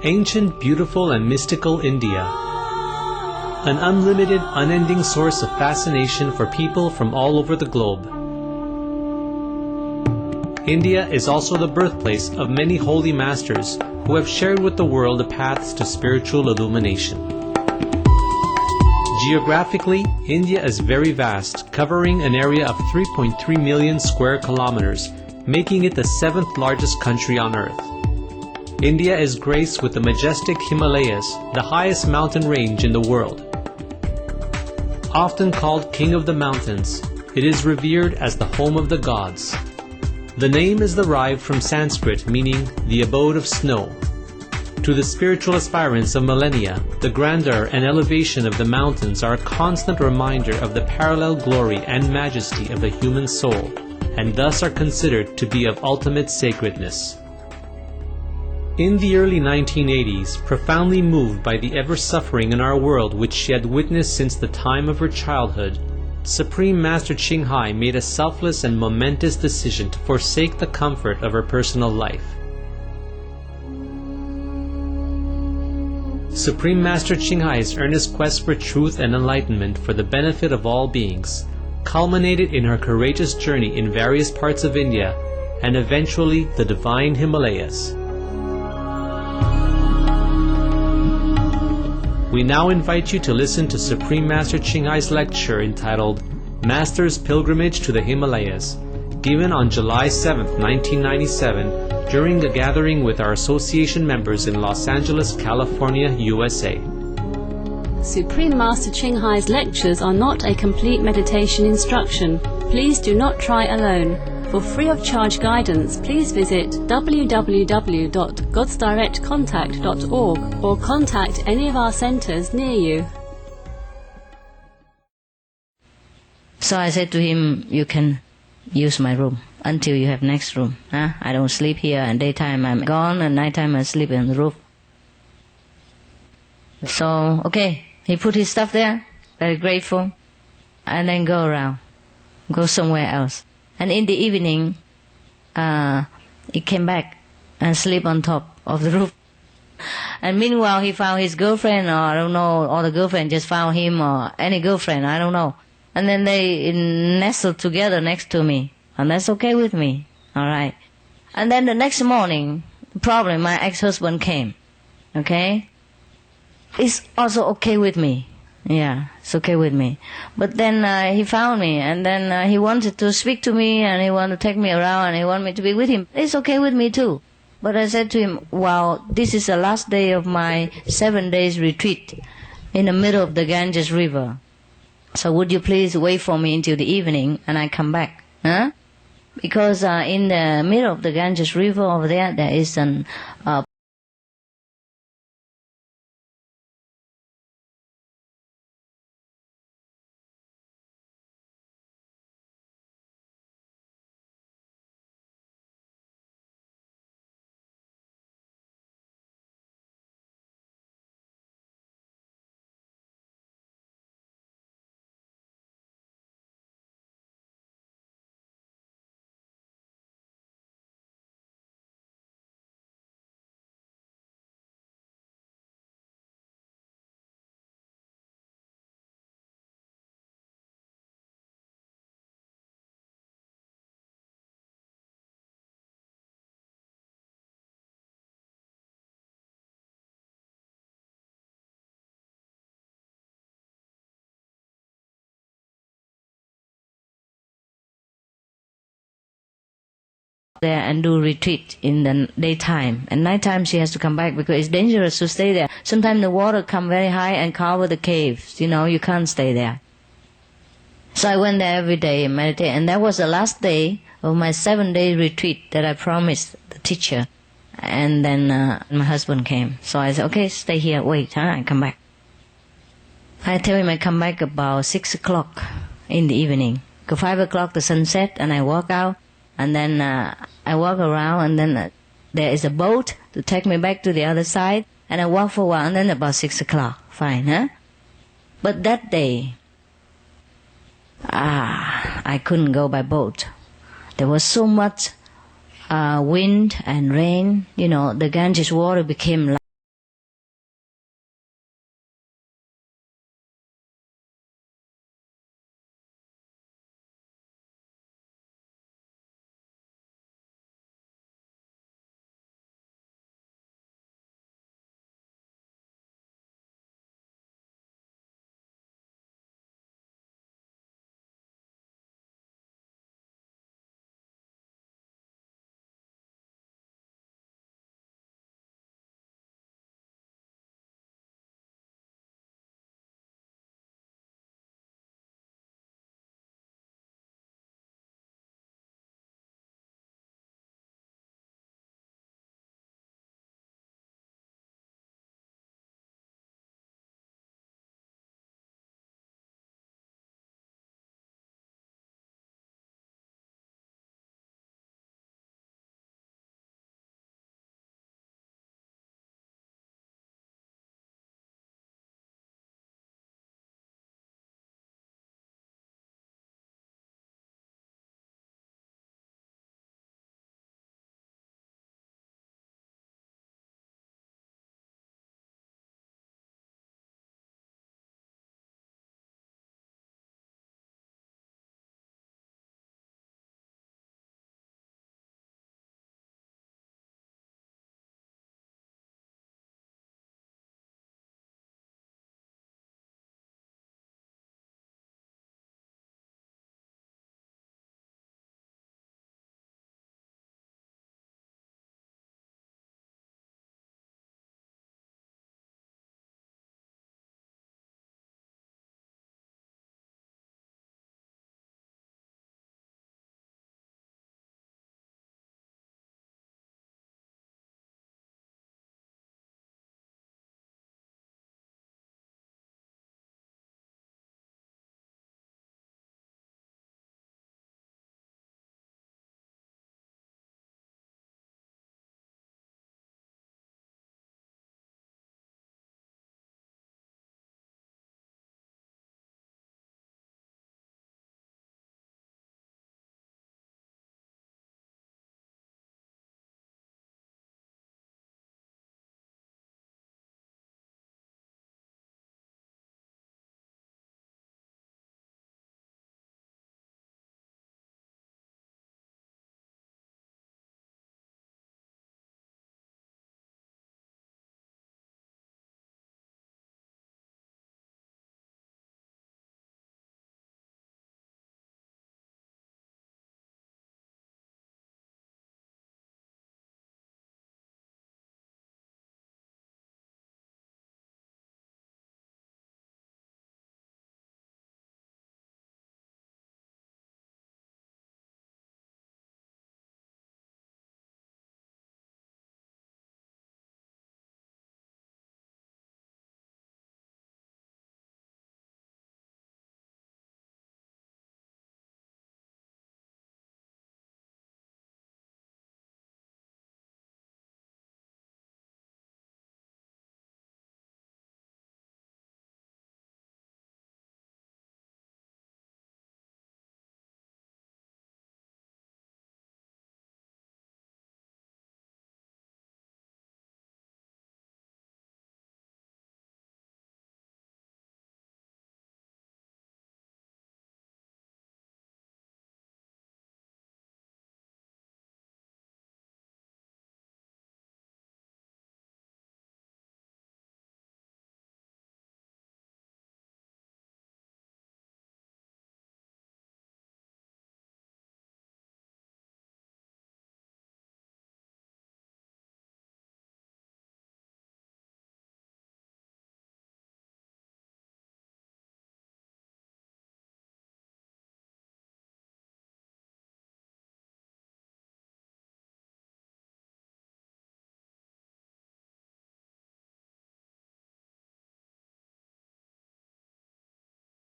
Ancient, beautiful and mystical India. An unlimited, unending source of fascination for people from all over the globe. India is also the birthplace of many holy masters who have shared with the world the paths to spiritual illumination. Geographically, India is very vast, covering an area of 3.3 million square kilometers, making it the 7th largest country on earth. India is graced with the majestic Himalayas, the highest mountain range in the world. Often called King of the Mountains, it is revered as the home of the gods. The name is derived from Sanskrit meaning the abode of snow. To the spiritual aspirants of millennia, the grandeur and elevation of the mountains are a constant reminder of the parallel glory and majesty of the human soul, and thus are considered to be of ultimate sacredness. In the early 1980s, profoundly moved by the ever-suffering in our world which she had witnessed since the time of her childhood, Supreme Master Ching Hai made a selfless and momentous decision to forsake the comfort of her personal life. Supreme Master Ching Hai's earnest quest for truth and enlightenment for the benefit of all beings culminated in her courageous journey in various parts of India and eventually the divine Himalayas. We now invite you to listen to Supreme Master Ching Hai's lecture entitled Master's Pilgrimage to the Himalayas, given on July 7, 1997, during a gathering with our association members in Los Angeles, California, USA. Supreme Master Ching Hai's lectures are not a complete meditation instruction. Please do not try alone. For free of charge guidance, please visit www.godsdirectcontact.org or contact any of our centers near you. So I said to him, you can use my room until you have next room. I don't sleep here, and daytime I'm gone, and nighttime I sleep on the roof. So, okay, he put his stuff there, very grateful, and then go around, go somewhere else. And in the evening, he came back and sleep on top of the roof. And meanwhile, he found his girlfriend, or I don't know, or the girlfriend just found him, or any girlfriend, I don't know. And then they nestled together next to me. And that's okay with me, all right. And then the next morning, probably my ex-husband came, okay. It's also okay with me. Yeah, it's okay with me. But then he found me, and then he wanted to speak to me, and he wanted to take me around, and he wanted me to be with him. It's okay with me too. But I said to him, well, this is the last day of my 7 days retreat in the middle of the Ganges River. So would you please wait for me until the evening, and I come back? Huh? Because in the middle of the Ganges River over there is an there and do retreat in the daytime, and nighttime she has to come back because it's dangerous to stay there. Sometimes the water come very high and cover the caves, you can't stay there. So I went there every day and meditate, and that was the last day of my 7-day retreat that I promised the teacher. And then my husband came, so I said, okay, stay here, wait, I come back. I tell him I come back about 6 o'clock in the evening. 5 o'clock the sun set, and I walk out. And then I walk around, and then there is a boat to take me back to the other side. And I walk for a while, and then about 6 o'clock, fine, huh? But that day, I couldn't go by boat. There was so much wind and rain, the Ganges water became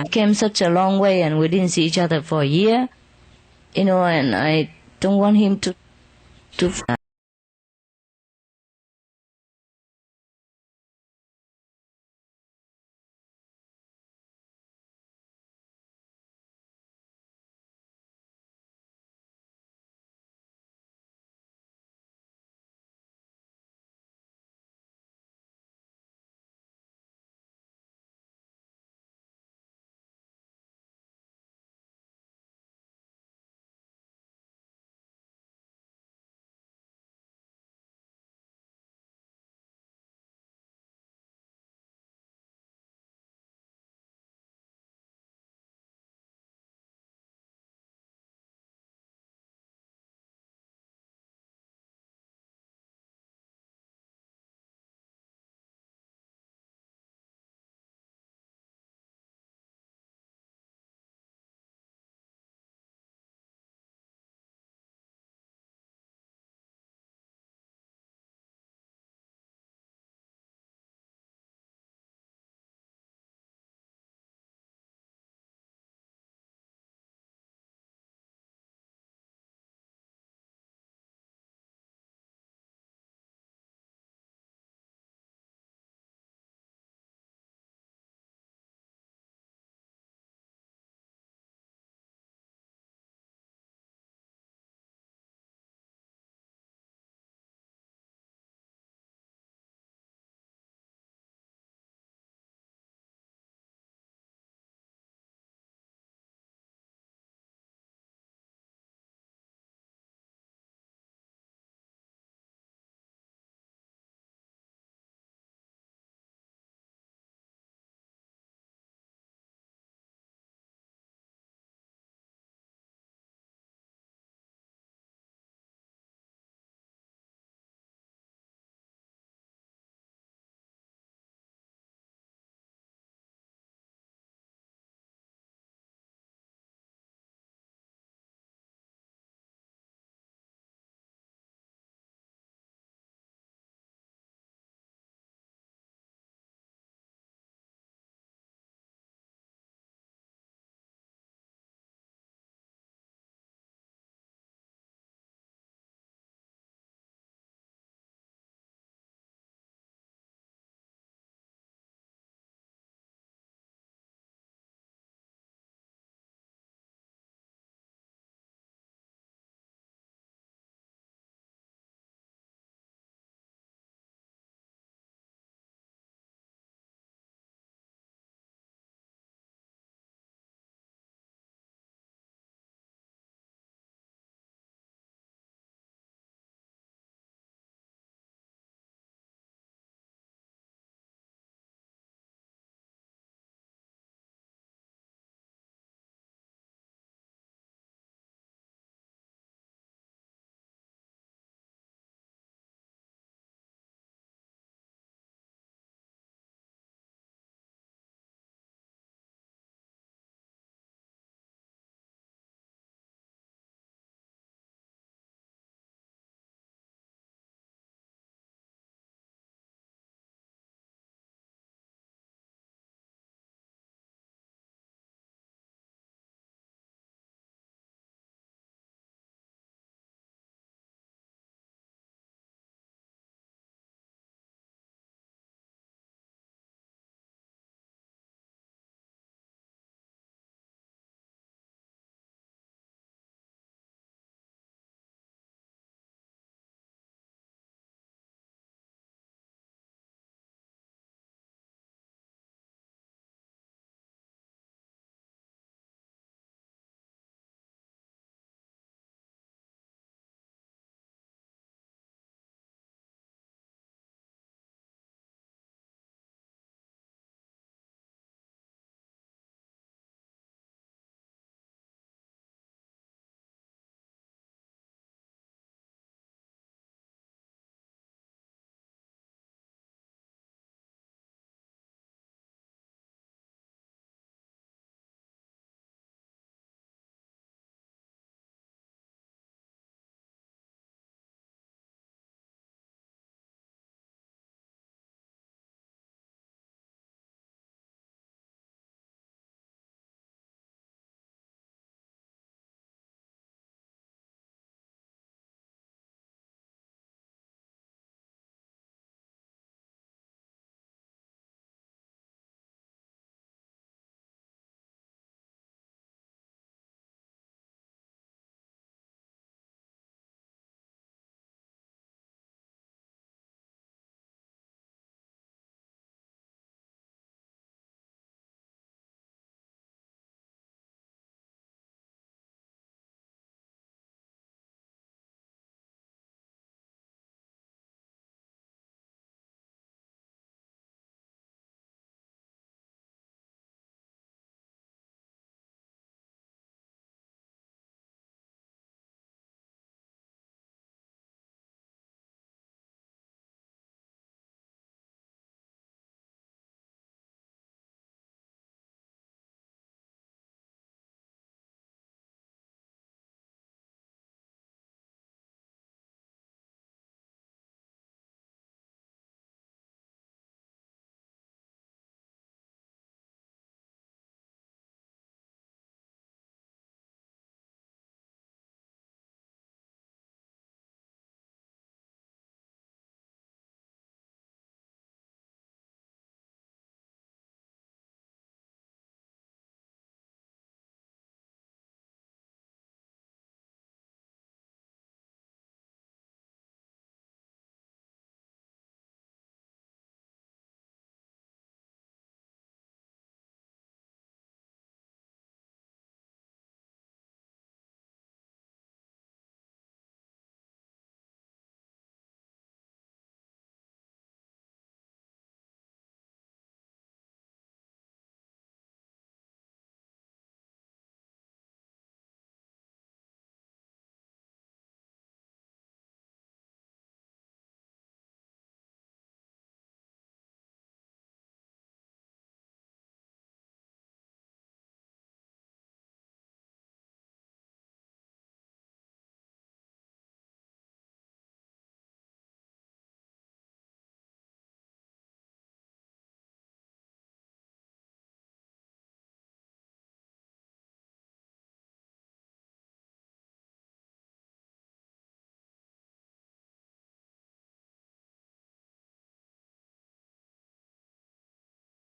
I came such a long way and we didn't see each other for a year, and I don't want him to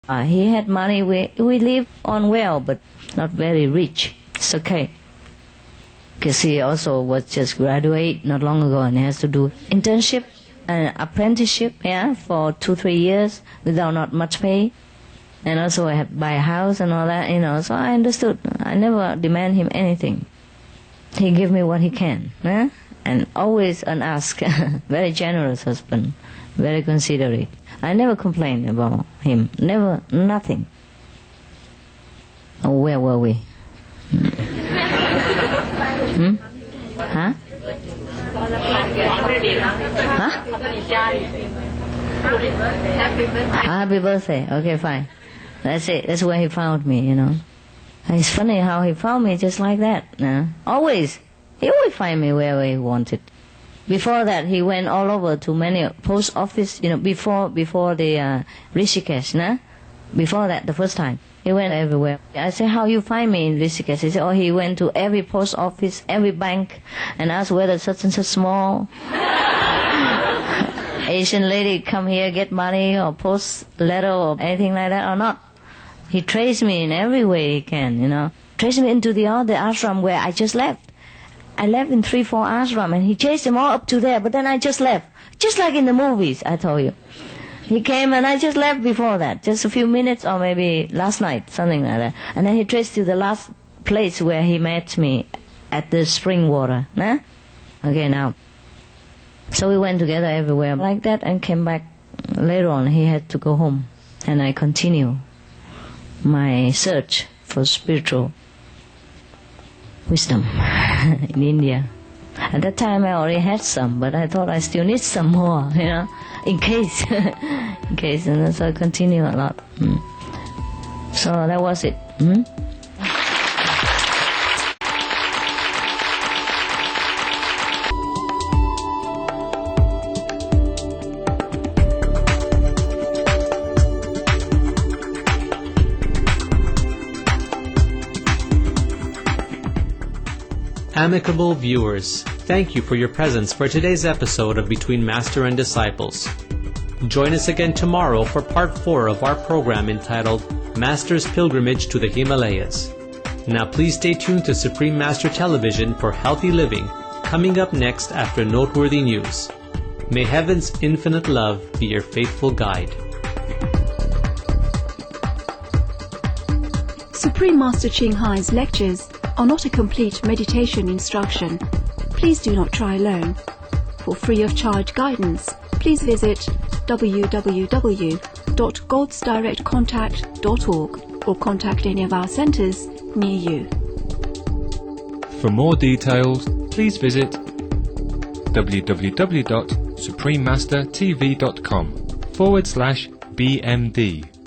He had money. We live on well, but not very rich. It's okay. Because he also was just graduate not long ago, and he has to do internship and apprenticeship, for 2-3 years without not much pay. And also I have to buy a house and all that, so I understood. I never demand him anything. He give me what he can, and always unasked. Very generous husband, very considerate. I never complained about him, never, nothing. Oh, where were we? Huh? Happy birthday. Okay, fine. That's it. That's where he found me, It's funny how he found me just like that. Always. He always find me wherever he wanted. Before that, he went all over to many post office, before the Rishikesh, Before that, the first time. He went everywhere. I said, how you find me in Rishikesh? He said, he went to every post office, every bank, and asked whether such and such small Asian lady come here, get money, or post letter, or anything like that, or not. He traced me in every way he can, Traced me into the ashram where I just left. I left in 3-4 ashram, and he chased them all up to there, but then I just left. Just like in the movies, I told you. He came and I just left before that, just a few minutes or maybe last night, something like that. And then he traced to the last place where he met me at the spring water. Okay, now. So we went together everywhere like that and came back. Later on, he had to go home. And I continue my search for spiritual wisdom in India. At that time, I already had some, but I thought I still need some more, in case. And so I continue a lot. So that was it. Amicable viewers, thank you for your presence for today's episode of Between Master and Disciples. Join us again tomorrow for part 4 of our program entitled Master's Pilgrimage to the Himalayas. Now please stay tuned to Supreme Master Television for Healthy Living, coming up next after noteworthy news. May heaven's infinite love be your faithful guide. Supreme Master Ching Hai's lectures are not a complete meditation instruction. Please do not try alone. For free of charge guidance, please visit www.godsdirectcontact.org or contact any of our centers near you. For more details, please visit www.suprememastertv.com/BMD.